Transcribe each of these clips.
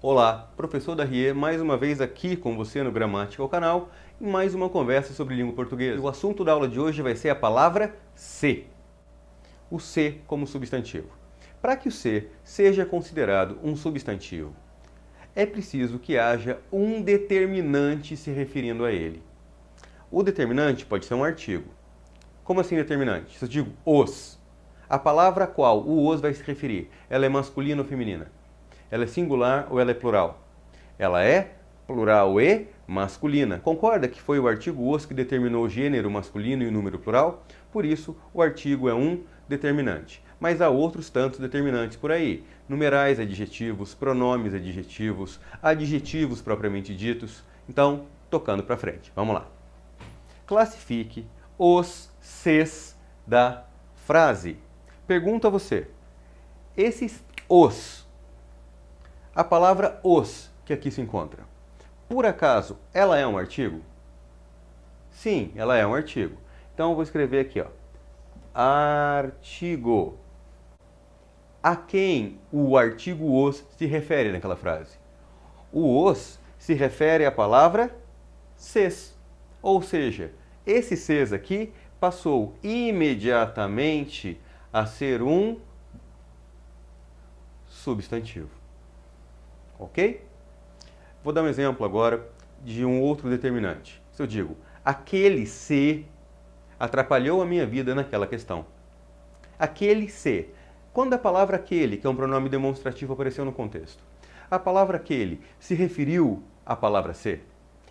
Olá, professor Darrier, mais uma vez aqui com você no Gramática ao canal e mais uma conversa sobre língua portuguesa. E o assunto da aula de hoje vai ser a palavra ser. O ser como substantivo. Para que o ser seja considerado um substantivo, é preciso que haja um determinante se referindo a ele. O determinante pode ser um artigo. Como assim determinante? Se eu digo os, a palavra a qual o os vai se referir, ela é masculina ou feminina? Ela é singular ou ela é plural? Ela é plural e masculina. Concorda que foi o artigo os que determinou o gênero masculino e o número plural? Por isso, o artigo é um determinante. Mas há outros tantos determinantes por aí. Numerais adjetivos, pronomes adjetivos, adjetivos propriamente ditos. Então, tocando para frente. Vamos lá. Classifique os ses da frase. Pergunto a você. Esses os, a palavra os que aqui se encontra, por acaso ela é um artigo? Sim, ela é um artigo. Então eu vou escrever aqui, ó, artigo. A quem o artigo os se refere naquela frase? O os se refere à palavra ses. Ou seja, esse ses aqui passou imediatamente a ser um substantivo. Ok? Vou dar um exemplo agora de um outro determinante. Se eu digo, aquele se atrapalhou a minha vida naquela questão. Aquele se. Quando a palavra aquele, que é um pronome demonstrativo, apareceu no contexto, a palavra aquele se referiu à palavra se,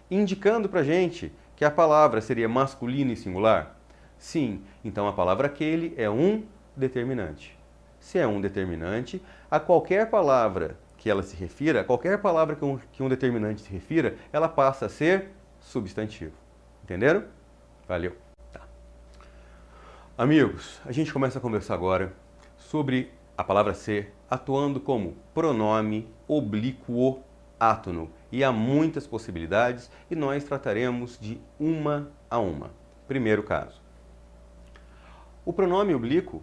indicando para a gente que a palavra seria masculina e singular? Sim, então a palavra aquele é um determinante. Se é um determinante, a qualquer palavra que ela se refira, a qualquer palavra que um determinante se refira, ela passa a ser substantivo. Entenderam? Valeu. Tá. Amigos, a gente começa a conversar agora sobre a palavra ser atuando como pronome oblíquo átono. E há muitas possibilidades e nós trataremos de uma a uma. Primeiro caso. O pronome oblíquo,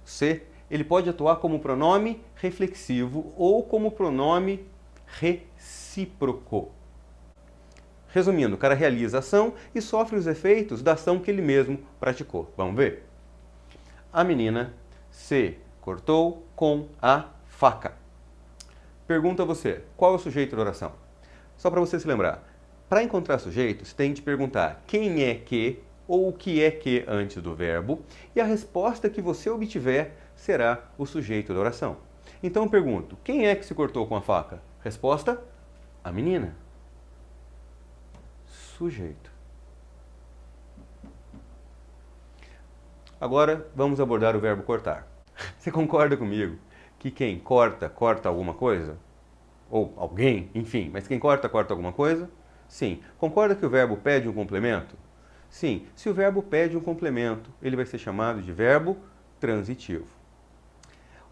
ser, ele pode atuar como pronome reflexivo ou como pronome recíproco. Resumindo, o cara realiza a ação e sofre os efeitos da ação que ele mesmo praticou. Vamos ver? A menina se cortou com a faca. Pergunta a você, qual é o sujeito da oração? Só para você se lembrar, para encontrar sujeitos, tem de perguntar quem é que ou o que é que antes do verbo, e a resposta que você obtiver será o sujeito da oração. Então eu pergunto, quem é que se cortou com a faca? Resposta, a menina. Sujeito. Agora vamos abordar o verbo cortar. Você concorda comigo que quem corta, corta alguma coisa? Ou alguém, enfim, mas quem corta, corta alguma coisa? Sim. Concorda que o verbo pede um complemento? Sim. Se o verbo pede um complemento, ele vai ser chamado de verbo transitivo.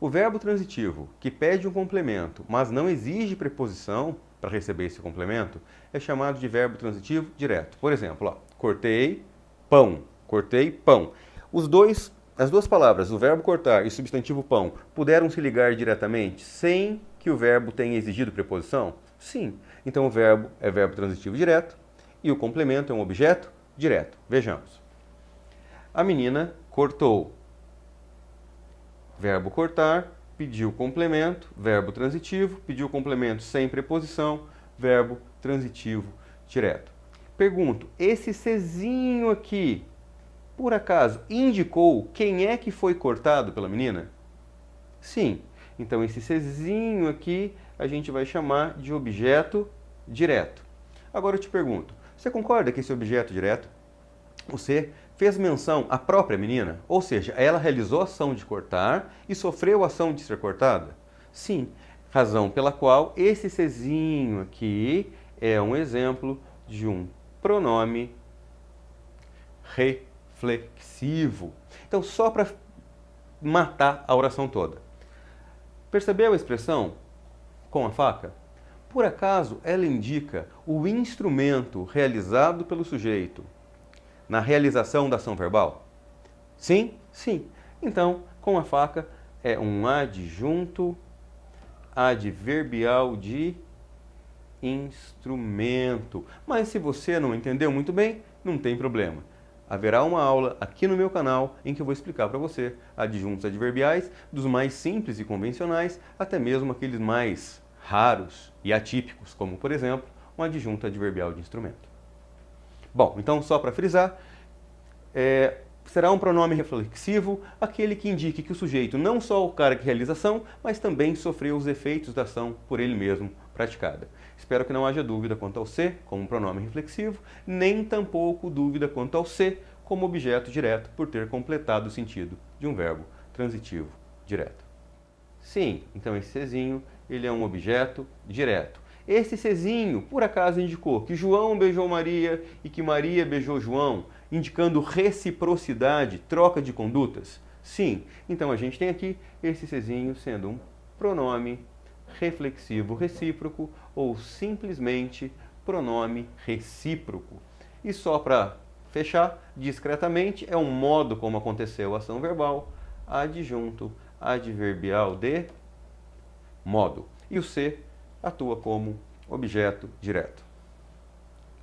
O verbo transitivo que pede um complemento, mas não exige preposição para receber esse complemento, é chamado de verbo transitivo direto. Por exemplo, ó, cortei pão. Cortei pão. As duas palavras, o verbo cortar e o substantivo pão, puderam se ligar diretamente sem que o verbo tenha exigido preposição? Sim. Então o verbo é verbo transitivo direto e o complemento é um objeto direto. Vejamos. A menina cortou. Verbo cortar, pediu complemento, verbo transitivo, pediu complemento sem preposição, verbo transitivo direto. Pergunto, esse sezinho aqui, por acaso, indicou quem é que foi cortado pela menina? Sim. Então, esse sezinho aqui a gente vai chamar de objeto direto. Agora eu te pergunto, você concorda que esse objeto direto, o ser, fez menção à própria menina? Ou seja, ela realizou a ação de cortar e sofreu a ação de ser cortada? Sim. Razão pela qual esse sezinho aqui é um exemplo de um pronome reflexivo. Então, só para matar a oração toda. Percebeu a expressão com a faca? Por acaso, ela indica o instrumento realizado pelo sujeito na realização da ação verbal? Sim? Sim. Então, com a faca é um adjunto adverbial de instrumento. Mas se você não entendeu muito bem, não tem problema. Haverá uma aula aqui no meu canal em que eu vou explicar para você adjuntos adverbiais, dos mais simples e convencionais, até mesmo aqueles mais raros e atípicos, como por exemplo, um adjunto adverbial de instrumento. Bom, então só para frisar, será um pronome reflexivo aquele que indique que o sujeito não só o cara que realiza a ação, mas também sofreu os efeitos da ação por ele mesmo praticada. Espero que não haja dúvida quanto ao se como pronome reflexivo, nem tampouco dúvida quanto ao se como objeto direto por ter completado o sentido de um verbo transitivo direto. Sim, então esse sezinho, ele é um objeto direto. Esse sezinho, por acaso, indicou que João beijou Maria e que Maria beijou João, indicando reciprocidade, troca de condutas? Sim, então a gente tem aqui esse sezinho sendo um pronome reflexivo recíproco ou simplesmente pronome recíproco. E só para fechar, discretamente, é um modo como aconteceu a ação verbal, adjunto adverbial de modo. E o se atua como objeto direto.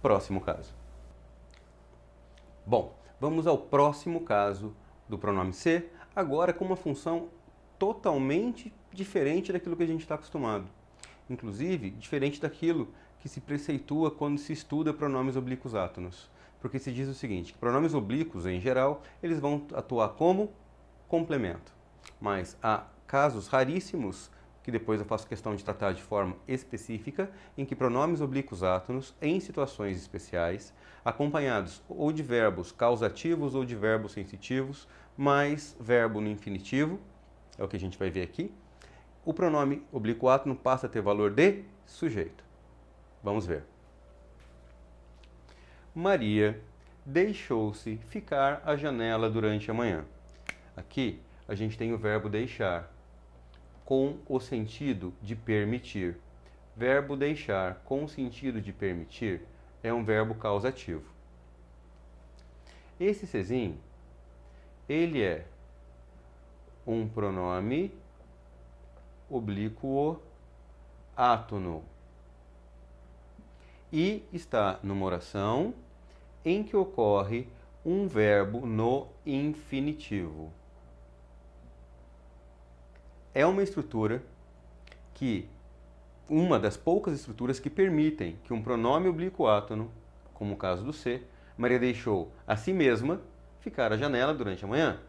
Próximo caso. Bom, vamos ao próximo caso do pronome se, agora com uma função totalmente diferente daquilo que a gente está acostumado. Inclusive, diferente daquilo que se preceitua quando se estuda pronomes oblíquos átonos. Porque se diz o seguinte, que pronomes oblíquos, em geral, eles vão atuar como complemento. Mas há casos raríssimos, que depois eu faço questão de tratar de forma específica, em que pronomes oblíquos átonos, em situações especiais, acompanhados ou de verbos causativos ou de verbos sensitivos, mais verbo no infinitivo, é o que a gente vai ver aqui, o pronome oblíquo átono passa a ter valor de sujeito. Vamos ver. Maria deixou-se ficar à janela durante a manhã. Aqui a gente tem o verbo deixar, com o sentido de permitir. Verbo deixar com o sentido de permitir é um verbo causativo. Esse sezinho, ele é um pronome oblíquo átono e está numa oração em que ocorre um verbo no infinitivo. É uma estrutura uma das poucas estruturas que permitem que um pronome oblíquo átono, como o caso do se, Maria deixou a si mesma ficar à janela durante a manhã.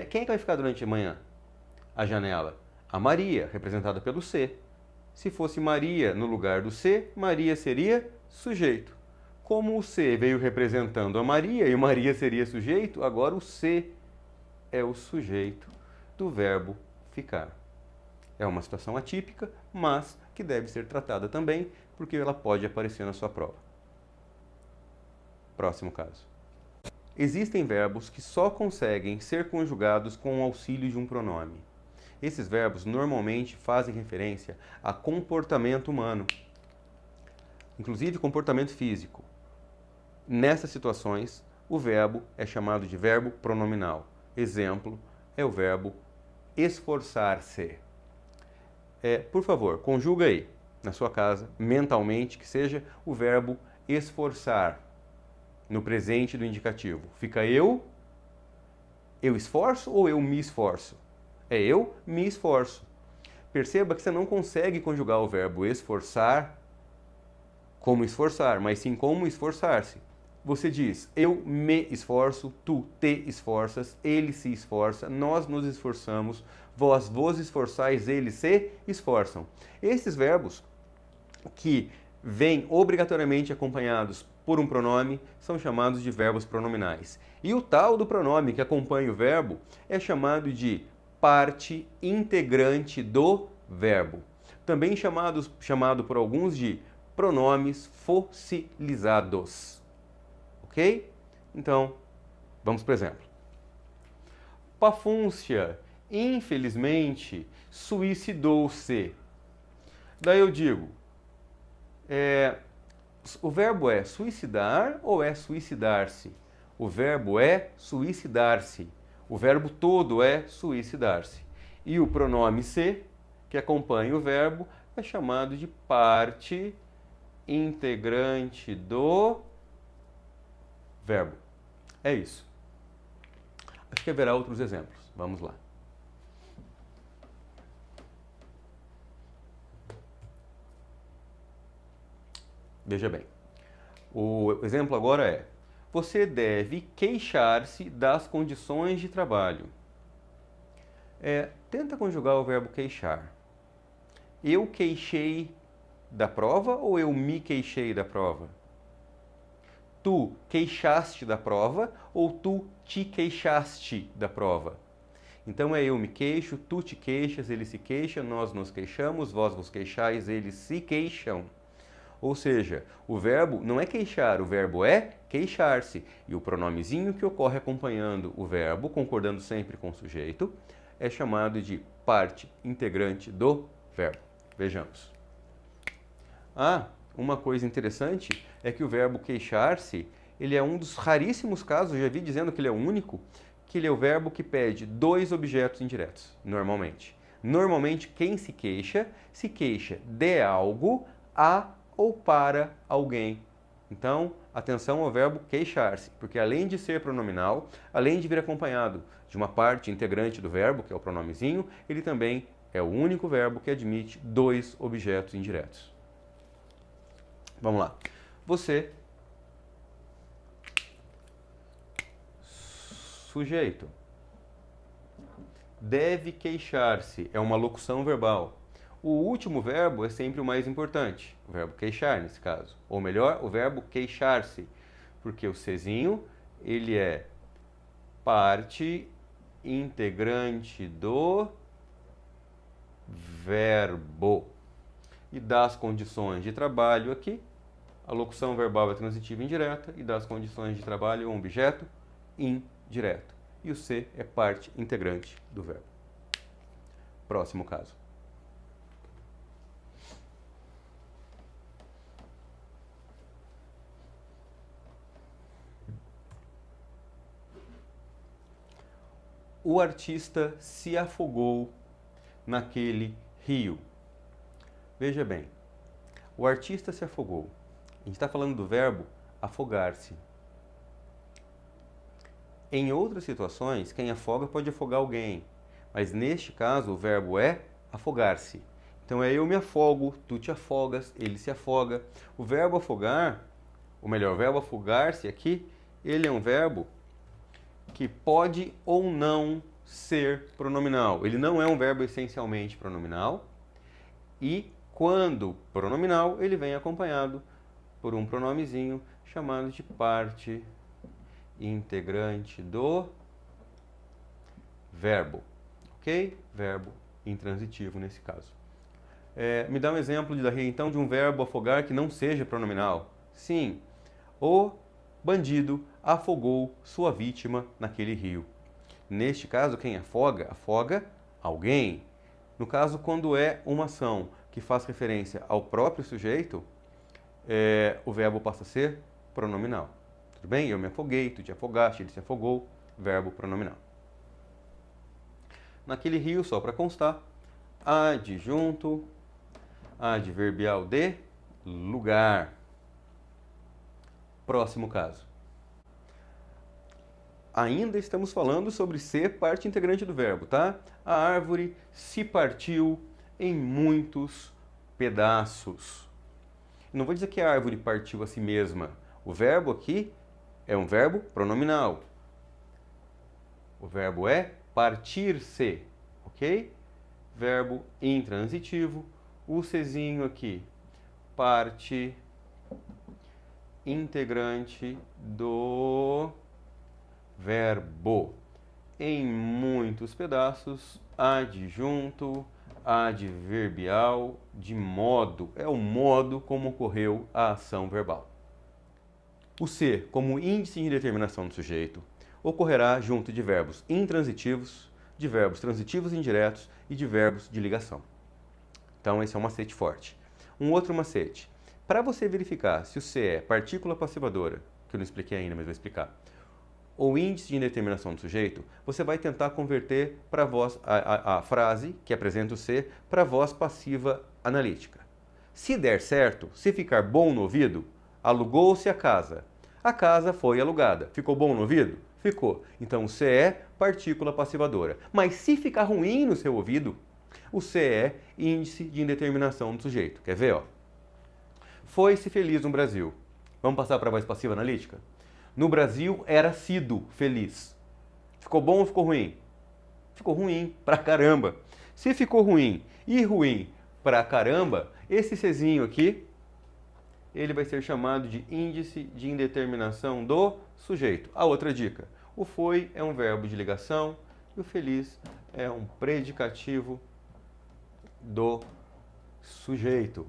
Quem é que vai ficar durante a manhã? A janela. A Maria, representada pelo se. Se fosse Maria no lugar do se, Maria seria sujeito. Como o se veio representando a Maria e Maria seria sujeito, agora o se é o sujeito do verbo ficar. É uma situação atípica, mas que deve ser tratada também, porque ela pode aparecer na sua prova. Próximo caso. Existem verbos que só conseguem ser conjugados com o auxílio de um pronome. Esses verbos normalmente fazem referência a comportamento humano, inclusive comportamento físico. Nessas situações, o verbo é chamado de verbo pronominal. Exemplo é o verbo esforçar-se. Por favor, conjuga aí, na sua casa, mentalmente, que seja o verbo esforçar, no presente do indicativo. Fica eu esforço ou eu me esforço? É eu me esforço. Perceba que você não consegue conjugar o verbo esforçar como esforçar, mas sim como esforçar-se. Você diz, eu me esforço, tu te esforças, ele se esforça, nós nos esforçamos, vós vos esforçais, eles se esforçam. Esses verbos que vêm obrigatoriamente acompanhados por um pronome são chamados de verbos pronominais. E o tal do pronome que acompanha o verbo é chamado de parte integrante do verbo. Também chamado por alguns de pronomes fossilizados. Ok? Então, vamos para o exemplo. Pafúncia, infelizmente, suicidou-se. Daí eu digo, o verbo é suicidar ou é suicidar-se? O verbo é suicidar-se. O verbo todo é suicidar-se. E o pronome se, que acompanha o verbo é chamado de parte integrante do verbo. É isso. Acho que haverá outros exemplos. Vamos lá. Veja bem. O exemplo agora é: você deve queixar-se das condições de trabalho. Tenta conjugar o verbo queixar. Eu queixei da prova ou eu me queixei da prova? Tu queixaste da prova ou tu te queixaste da prova? Então é eu me queixo, tu te queixas, ele se queixa, nós nos queixamos, vós vos queixais, eles se queixam. Ou seja, o verbo não é queixar, o verbo é queixar-se. E o pronomezinho que ocorre acompanhando o verbo, concordando sempre com o sujeito, é chamado de parte integrante do verbo. Vejamos. Uma coisa interessante é que o verbo queixar-se, ele é um dos raríssimos casos, já vi dizendo que ele é o único, que ele é o verbo que pede dois objetos indiretos, normalmente. Normalmente, quem se queixa de algo a ou para alguém. Então, atenção ao verbo queixar-se, porque além de ser pronominal, além de vir acompanhado de uma parte integrante do verbo, que é o pronomezinho, ele também é o único verbo que admite dois objetos indiretos. Vamos lá. Você, sujeito, deve queixar-se, é uma locução verbal. O último verbo é sempre o mais importante, o verbo queixar nesse caso. Ou melhor, o verbo queixar-se, porque o Czinho, ele é parte integrante do verbo. E das condições de trabalho aqui, a locução verbal é transitiva indireta e das condições de trabalho é um objeto indireto. E o C é parte integrante do verbo. Próximo caso. O artista se afogou naquele rio. Veja bem, o artista se afogou. A gente está falando do verbo afogar-se. Em outras situações, quem afoga pode afogar alguém, mas neste caso o verbo é afogar-se. Então é eu me afogo, tu te afogas, ele se afoga. O verbo afogar, ou melhor, o verbo afogar-se aqui, ele é um verbo que pode ou não ser pronominal. Ele não é um verbo essencialmente pronominal e, quando pronominal, ele vem acompanhado por um pronomezinho chamado de parte integrante do verbo. Ok? Verbo intransitivo nesse caso. Me dá um exemplo então de um verbo afogar que não seja pronominal. Sim, o bandido afogou sua vítima naquele rio. Neste caso, quem afoga, afoga alguém. No caso, quando é uma ação que faz referência ao próprio sujeito, o verbo passa a ser pronominal. Tudo bem? Eu me afoguei, tu te afogaste, ele se afogou, verbo pronominal. Naquele rio, só para constar, adjunto, adverbial de lugar. Próximo caso. Ainda estamos falando sobre ser parte integrante do verbo, tá? A árvore se partiu em muitos pedaços. Não vou dizer que a árvore partiu a si mesma. O verbo aqui é um verbo pronominal. O verbo é partir-se, ok? Verbo intransitivo. O Czinho aqui, parte integrante do verbo. Em muitos pedaços, adjunto, adverbial de modo. É o modo como ocorreu a ação verbal. O ser, como índice de determinação do sujeito, ocorrerá junto de verbos intransitivos, de verbos transitivos indiretos e de verbos de ligação. Então, esse é um macete forte. Um outro macete. Para você verificar se o ser é partícula passivadora, que eu não expliquei ainda, mas vou explicar, ou índice de indeterminação do sujeito, você vai tentar converter para voz a frase que apresenta o ser para voz passiva analítica. Se der certo, se ficar bom no ouvido, alugou-se a casa. A casa foi alugada. Ficou bom no ouvido? Ficou. Então o C é partícula passivadora. Mas se ficar ruim no seu ouvido, o C é índice de indeterminação do sujeito. Quer ver? Ó? Foi-se feliz no Brasil. Vamos passar para a voz passiva analítica? No Brasil era sido feliz. Ficou bom ou ficou ruim? Ficou ruim pra caramba. Se ficou ruim e ruim pra caramba, esse Czinho aqui, ele vai ser chamado de índice de indeterminação do sujeito. A outra dica, o foi é um verbo de ligação e o feliz é um predicativo do sujeito.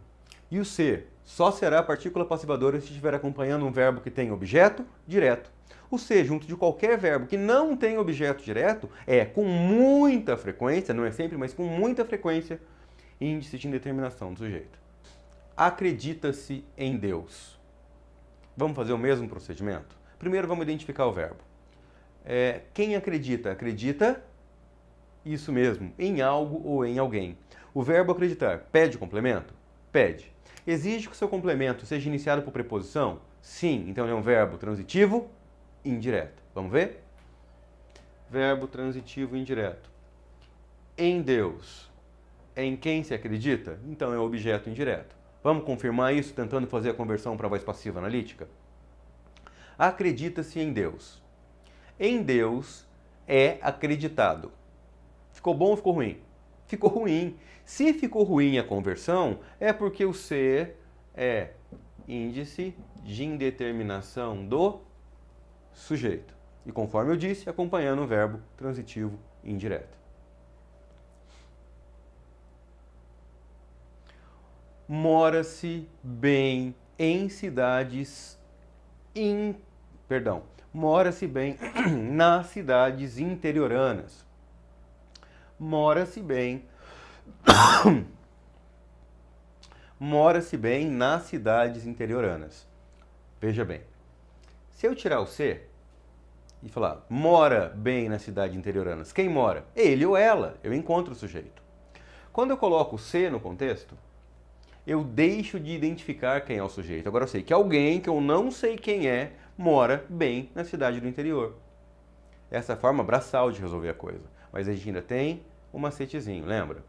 E o C só será partícula passivadora se estiver acompanhando um verbo que tem objeto direto. O C, junto de qualquer verbo que não tem objeto direto, é com muita frequência, não é sempre, mas com muita frequência, índice de indeterminação do sujeito. Acredita-se em Deus. Vamos fazer o mesmo procedimento? Primeiro vamos identificar o verbo. Quem acredita? Acredita, isso mesmo, em algo ou em alguém. O verbo acreditar pede complemento? Pede. Exige que o seu complemento seja iniciado por preposição? Sim, então ele é um verbo transitivo indireto. Vamos ver? Verbo transitivo indireto. Em Deus. Em quem se acredita? Então é objeto indireto. Vamos confirmar isso tentando fazer a conversão para a voz passiva analítica? Acredita-se em Deus. Em Deus é acreditado. Ficou bom ou ficou ruim? Ficou ruim. Se ficou ruim a conversão, é porque o C é índice de indeterminação do sujeito. E conforme eu disse, acompanhando o verbo transitivo indireto. Mora-se bem em cidades mora-se bem nas cidades interioranas. Mora-se bem mora-se bem nas cidades interioranas. Veja bem, se eu tirar o C e falar mora bem nas cidades interioranas, quem mora? Ele ou ela, eu encontro o sujeito. Quando eu coloco o C no contexto, eu deixo de identificar quem é o sujeito. Agora eu sei que alguém, que eu não sei quem é, mora bem na cidade do interior. Essa é a forma braçal de resolver a coisa. Mas a gente ainda tem um macetezinho, lembra?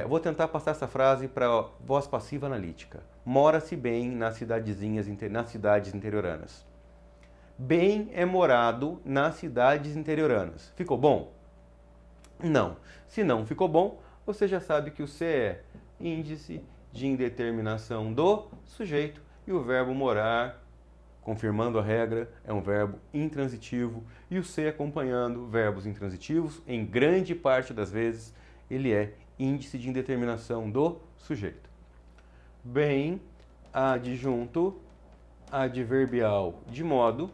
Vou tentar passar essa frase para voz passiva analítica. Mora-se bem nas cidades interioranas. Bem é morado nas cidades interioranas. Ficou bom? Não. Se não ficou bom, você já sabe que o C é índice de indeterminação do sujeito e o verbo morar, confirmando a regra, é um verbo intransitivo e o C acompanhando verbos intransitivos, em grande parte das vezes, ele é índice de indeterminação do sujeito. Bem, adjunto, adverbial de modo,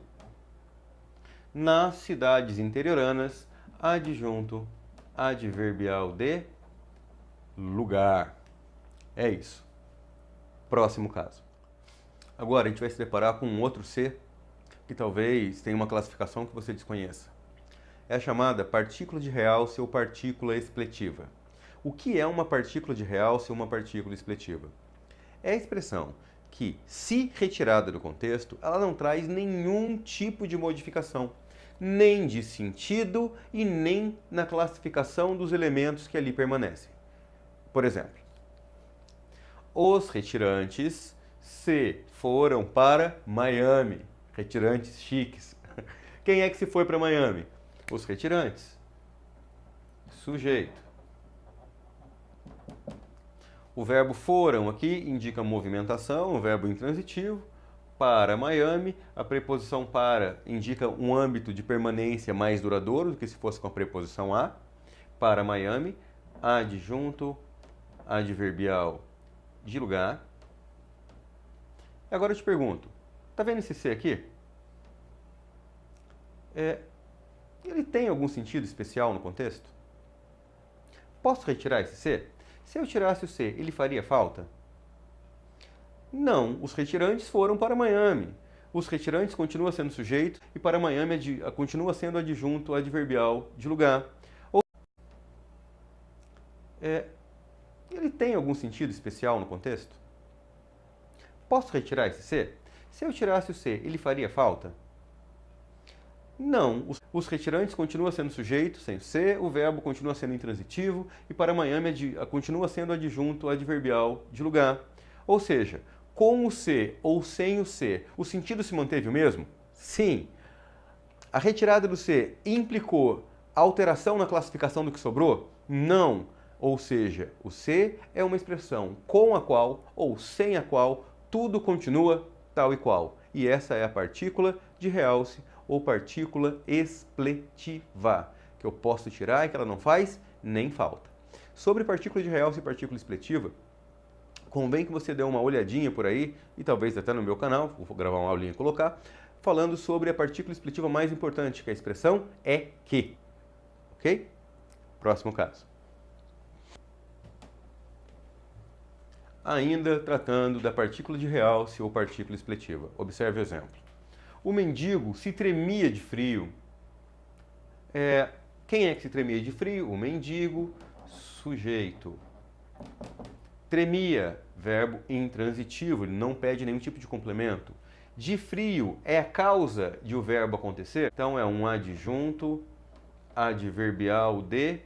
nas cidades interioranas, adjunto, adverbial de lugar. É isso. Próximo caso. Agora a gente vai se deparar com um outro C que talvez tenha uma classificação que você desconheça. É a chamada partícula de realce ou partícula expletiva. O que é uma partícula de realce ou uma partícula expletiva? É a expressão que, se retirada do contexto, ela não traz nenhum tipo de modificação, nem de sentido e nem na classificação dos elementos que ali permanecem. Por exemplo, os retirantes se foram para Miami. Retirantes chiques. Quem é que se foi para Miami? Os retirantes. Sujeito. O verbo foram aqui indica movimentação, o verbo intransitivo. Para Miami, a preposição para indica um âmbito de permanência mais duradouro do que se fosse com a preposição a. Para Miami, adjunto, adverbial de lugar. Agora eu te pergunto, tá vendo esse C aqui? Ele tem algum sentido especial no contexto? Posso retirar esse C? Se eu tirasse o C, ele faria falta? Não, os retirantes foram para Miami. Os retirantes continua sendo sujeito e para amanhã continua sendo adjunto adverbial de lugar. Ele tem algum sentido especial no contexto? Posso retirar esse C? Se eu tirasse o C, ele faria falta? Não. Os retirantes continuam sendo sujeito sem o C, o verbo continua sendo intransitivo e para amanhã continua sendo adjunto adverbial de lugar. Ou seja, com o C ou sem o C, o sentido se manteve o mesmo? Sim. A retirada do C implicou alteração na classificação do que sobrou? Não. Ou seja, o C é uma expressão com a qual ou sem a qual tudo continua tal e qual. E essa é a partícula de realce ou partícula expletiva, que eu posso tirar e que ela não faz nem falta. Sobre partícula de realce e partícula expletiva, convém que você dê uma olhadinha por aí, e talvez até no meu canal, vou gravar uma aulinha e colocar, falando sobre a partícula expletiva mais importante, que a expressão é que. Ok? Próximo caso. Ainda tratando da partícula de realce ou partícula expletiva. Observe o exemplo. O mendigo se tremia de frio. Quem é que se tremia de frio? O mendigo, sujeito. Tremia, verbo intransitivo, ele não pede nenhum tipo de complemento. De frio é a causa de o verbo acontecer, então é um adjunto adverbial de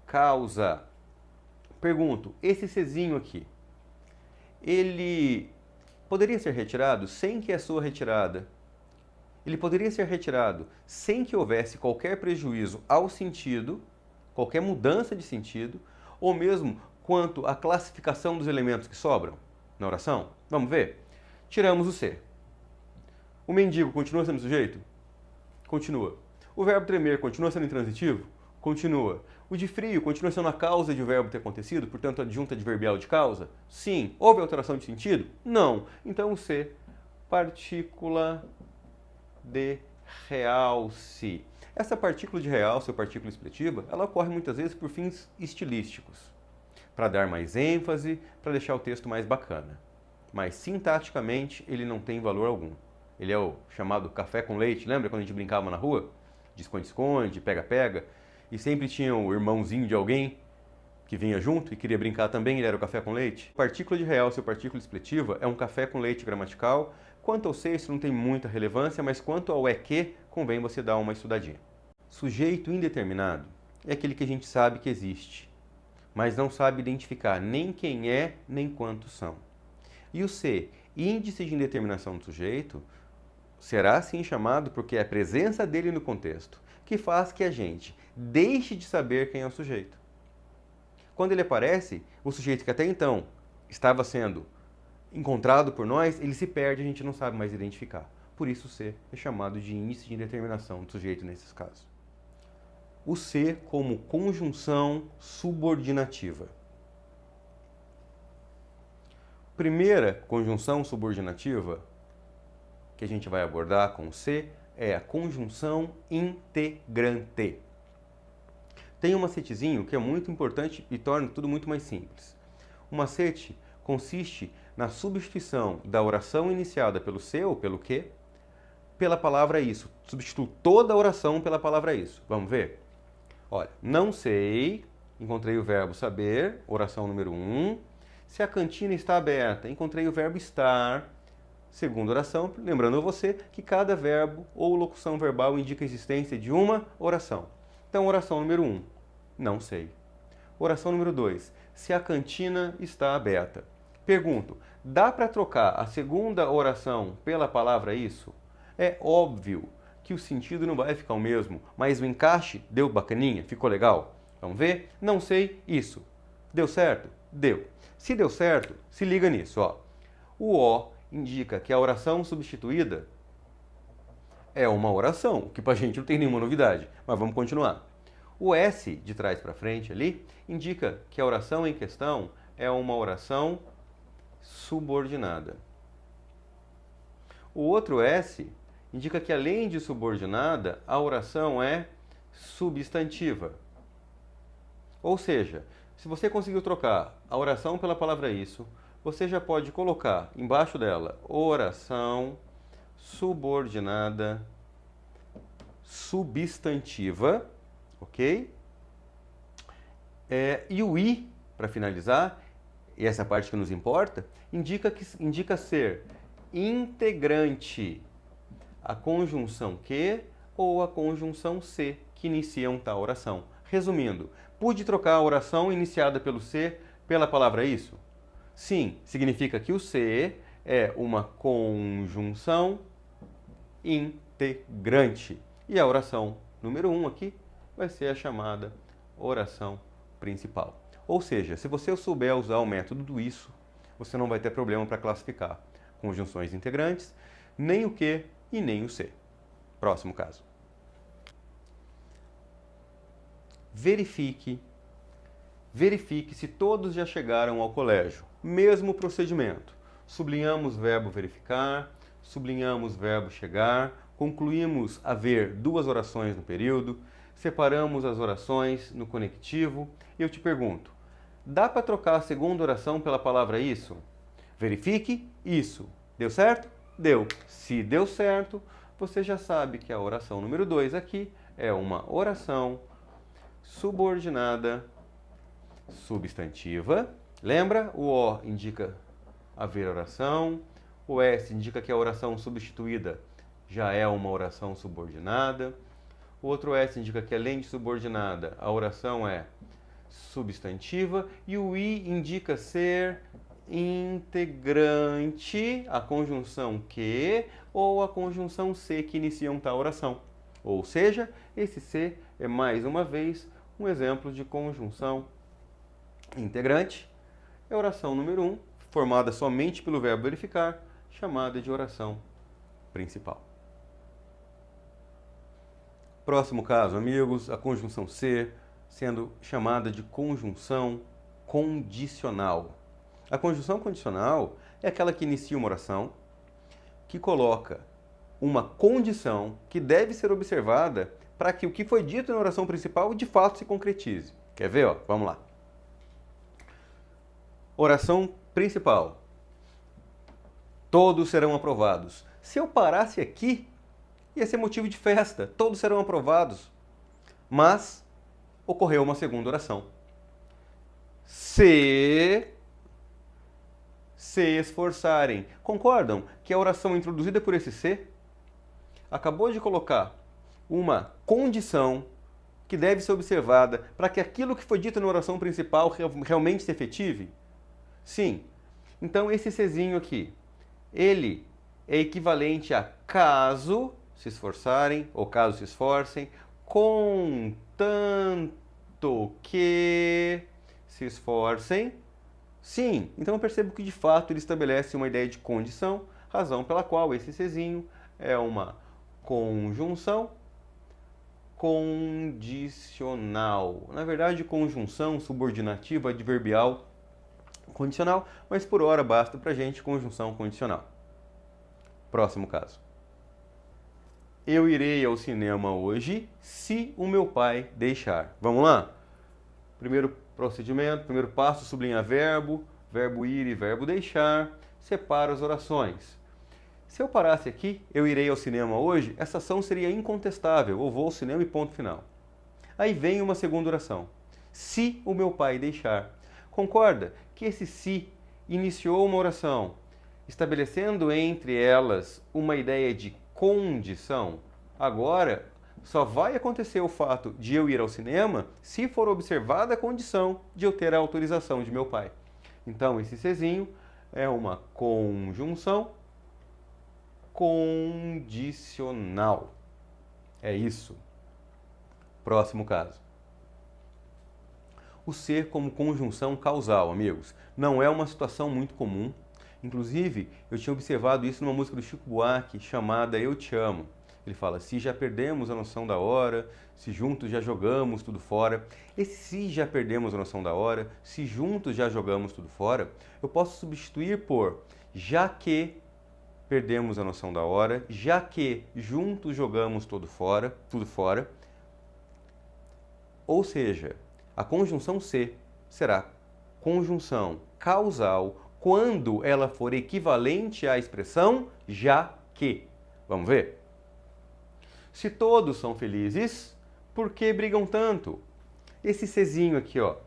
causa. Pergunto, esse Czinho aqui, ele poderia ser retirado sem que a sua retirada? Ele poderia ser retirado sem que houvesse qualquer prejuízo ao sentido, qualquer mudança de sentido, ou mesmo quanto à classificação dos elementos que sobram na oração? Vamos ver? Tiramos o C. O mendigo continua sendo sujeito? Continua. O verbo tremer continua sendo intransitivo? Continua. O de frio continua sendo a causa de o verbo ter acontecido, portanto, adjunto adverbial de causa? Sim. Houve alteração de sentido? Não. Então, o C, partícula de realce. Essa partícula de realce ou partícula expletiva, ela ocorre muitas vezes por fins estilísticos, para dar mais ênfase, para deixar o texto mais bacana. Mas, sintaticamente, ele não tem valor algum. Ele é o chamado café com leite. Lembra quando a gente brincava na rua? De esconde-esconde, pega-pega. E sempre tinha o irmãozinho de alguém que vinha junto e queria brincar também, ele era o café com leite. Partícula de realce ou partícula expletiva é um café com leite gramatical. Quanto ao C, isso não tem muita relevância, mas quanto ao é que, convém você dar uma estudadinha. Sujeito indeterminado é aquele que a gente sabe que existe, mas não sabe identificar nem quem é, nem quantos são. E o C, índice de indeterminação do sujeito, será assim chamado porque é a presença dele no contexto que faz que a gente deixe de saber quem é o sujeito. Quando ele aparece, o sujeito que até então estava sendo encontrado por nós, ele se perde, a gente não sabe mais identificar. Por isso o C é chamado de índice de indeterminação do sujeito nesses casos. O C como conjunção subordinativa. Primeira conjunção subordinativa que a gente vai abordar com o C é a conjunção integrante. Tem um macetezinho que é muito importante e torna tudo muito mais simples. O macete consiste na substituição da oração iniciada pelo C ou pelo que pela palavra isso. Substituo toda a oração pela palavra isso. Vamos ver? Olha, não sei, encontrei o verbo saber, oração número 1. Se a cantina está aberta, encontrei o verbo estar. Segunda oração, lembrando a você que cada verbo ou locução verbal indica a existência de uma oração. Então, oração número 1, não sei. Oração número 2, se a cantina está aberta. Pergunto, dá para trocar a segunda oração pela palavra isso? É óbvio que o sentido não vai ficar o mesmo, mas o encaixe deu bacaninha, ficou legal? Vamos ver? Não sei, isso. Deu certo? Deu. Se deu certo, se liga nisso, ó. O O indica que a oração substituída é uma oração, que pra gente não tem nenhuma novidade, mas vamos continuar. O S de trás para frente ali indica que a oração em questão é uma oração subordinada. O outro S indica que além de subordinada, a oração é substantiva. Ou seja, se você conseguiu trocar a oração pela palavra isso, você já pode colocar embaixo dela oração subordinada substantiva, ok? E o I, para finalizar, e essa parte que nos importa, indica ser integrante a conjunção que ou a conjunção se que iniciam tal oração. Resumindo, pude trocar a oração iniciada pelo se pela palavra isso? Sim, significa que o se é uma conjunção integrante. E a oração número 1 aqui vai ser a chamada oração principal. Ou seja, se você souber usar o método do isso, você não vai ter problema para classificar conjunções integrantes, nem o que e nem o se. Próximo caso. Verifique se todos já chegaram ao colégio. Mesmo procedimento. Sublinhamos o verbo verificar, sublinhamos o verbo chegar, concluímos haver 2 orações no período, separamos as orações no conectivo e eu te pergunto, dá para trocar a segunda oração pela palavra isso? Verifique isso. Deu certo? Deu. Se deu certo, você já sabe que a oração número 2 aqui é uma oração subordinada substantiva. Lembra? O O indica haver oração, o S indica que a oração substituída já é uma oração subordinada, o outro S indica que além de subordinada, a oração é substantiva e o I indica ser integrante a conjunção que ou a conjunção se que iniciam tal oração. Ou seja, esse se é mais uma vez um exemplo de conjunção integrante. É a oração número 1, formada somente pelo verbo verificar, chamada de oração principal. Próximo caso, amigos, a conjunção se sendo chamada de conjunção condicional. A conjunção condicional é aquela que inicia uma oração, que coloca uma condição que deve ser observada para que o que foi dito na oração principal de fato se concretize. Quer ver? Vamos lá. Oração principal. Todos serão aprovados. Se eu parasse aqui, ia ser motivo de festa. Todos serão aprovados. Mas ocorreu uma segunda oração. Se esforçarem. Concordam que a oração introduzida por esse se acabou de colocar uma condição que deve ser observada para que aquilo que foi dito na oração principal realmente se efetive? Sim. Então esse sezinho aqui, ele é equivalente a caso se esforçarem ou caso se esforcem, contanto que se esforcem. Sim, então eu percebo que de fato ele estabelece uma ideia de condição, razão pela qual esse sezinho é uma conjunção condicional. Na verdade, conjunção subordinativa adverbial condicional, mas por hora basta pra gente conjunção condicional. Próximo caso. Eu irei ao cinema hoje se o meu pai deixar. Vamos lá? Primeiro procedimento, primeiro passo, sublinha verbo, verbo ir e verbo deixar, separa as orações. Se eu parasse aqui, eu irei ao cinema hoje, essa ação seria incontestável, eu vou ao cinema e ponto final. Aí vem uma segunda oração. Se o meu pai deixar. Concorda que esse se iniciou uma oração, estabelecendo entre elas uma ideia de condição? Agora, só vai acontecer o fato de eu ir ao cinema se for observada a condição de eu ter a autorização de meu pai. Então, esse sezinho é uma conjunção condicional. É isso. Próximo caso. O ser como conjunção causal, amigos, não é uma situação muito comum. Inclusive, eu tinha observado isso numa música do Chico Buarque chamada Eu Te Amo. Ele fala, se já perdemos a noção da hora, se juntos já jogamos tudo fora. Esse se já perdemos a noção da hora, se juntos já jogamos tudo fora, eu posso substituir por já que perdemos a noção da hora, já que juntos jogamos tudo fora. Ou seja, a conjunção se será conjunção causal quando ela for equivalente à expressão já que. Vamos ver? Se todos são felizes, por que brigam tanto? Esse Czinho aqui, ó.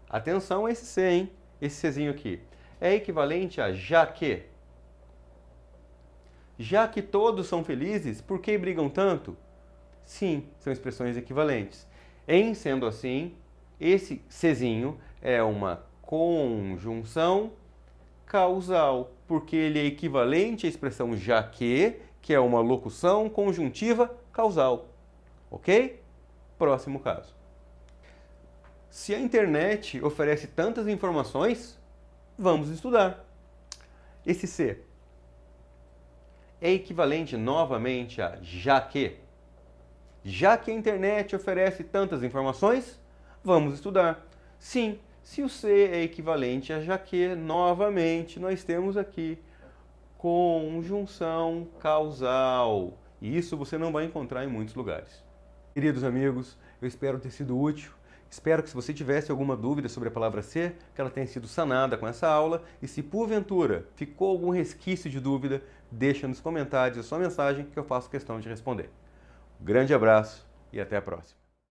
Atenção a esse C, hein? Esse Czinho aqui. É equivalente a já que. Já que todos são felizes, por que brigam tanto? Sim, são expressões equivalentes. Em sendo assim, esse Czinho é uma conjunção causal, porque ele é equivalente à expressão já que é uma locução conjuntiva causal. Ok? Próximo caso. Se a internet oferece tantas informações, vamos estudar. Esse C é equivalente novamente a já que. Já que a internet oferece tantas informações, vamos estudar. Sim, se o C é equivalente a já que, novamente, nós temos aqui conjunção causal. E isso você não vai encontrar em muitos lugares. Queridos amigos, eu espero ter sido útil. Espero que se você tivesse alguma dúvida sobre a palavra ser, que ela tenha sido sanada com essa aula. E se porventura ficou algum resquício de dúvida, deixa nos comentários a sua mensagem que eu faço questão de responder. Um grande abraço e até a próxima.